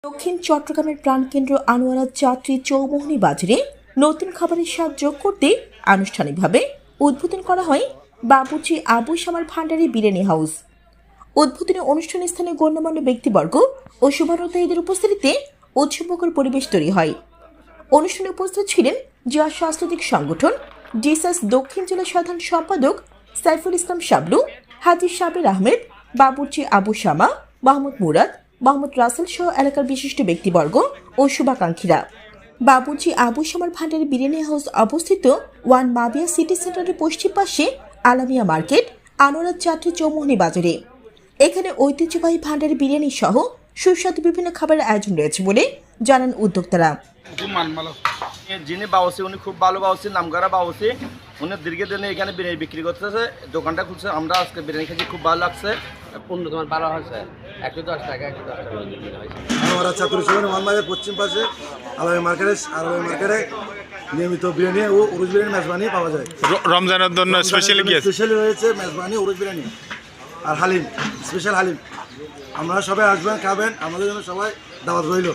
দক্ষিণ চট্টগ্রামের প্রাণকেন্দ্র আনোয়ারা যাত্রী চৌমুহনী বাজারে নতুন খাবারের স্বাদ যোগ করতে আনুষ্ঠানিকভাবে উদ্বোধন করা হয় বাবুর্চি আবু শামার ভান্ডারী বিরিয়ানি হাউস। উদ্বোধনী অনুষ্ঠানে স্থানীয় গণ্যমান্য ব্যক্তিবর্গ ও শুভানুধ্যায়ীদের উপস্থিতিতে উৎসবমুখর পরিবেশ তৈরি হয়। অনুষ্ঠানে উপস্থিত ছিলেন জেলা স্বাস্থ্যদিক সংগঠন ডিসাস দক্ষিণ জেলা সাধারণ সম্পাদক সাইফুল ইসলাম শাবলু, হাজী সাবির আহমেদ, বাবুর্চি আবু শামা, মাহমুদ মুরাদ, মোহাম্মদ রাসেল সহ এলাকার বিশিষ্ট ব্যক্তিবর্গ ও শুভাকাঙ্ক্ষীরা। বাবুর্চি আবু শামার ভান্ডারী বিরিয়ানি হাউস অবস্থিত ওয়ান মাবিয়া সিটি সেন্টারের পশ্চিম পাশে আলামিয়া মার্কেট, আনোয়ারা যাত্রী চৌমুহনী বাজারে। এখানে ঐতিহ্যবাহী ভান্ডারী বিরিয়ানি সহ সুস্বাদু বিভিন্ন খাবারের আয়োজন রয়েছে বলে জানান উদ্যোক্তারা। যিনি বাউসি উনি খুব ভালো বাউসি, নামকরা বাউসি। উনি দীর্ঘদিনে এখানে বিরিয়ানি বিক্রি করতেছে, দোকানটা খুলছে। আমরা আজকে বিরিয়ানি খেতে খুব ভালো লাগছে। তোমার 12 হয়েছে 110 টাকা 110 টাকা আমরা চাকুরি ছিলেন ওয়ানবাইয়ের পশ্চিম পাশে আলামিয়া মার্কেটে নিয়মিত বিরিয়ানি ও উরুজ বিরিয়ানি মেজবানি পাওয়া যায়। রমজানের জন্য স্পেশালি কি আছে? স্পেশালি রয়েছে মেজবানি, উরুজ বিরিয়ানি আর হালিম, স্পেশাল হালিম। আপনারা সবাই আসবেন, খাবেন, আমাদের জন্য সবাই দাওয়াত রইল।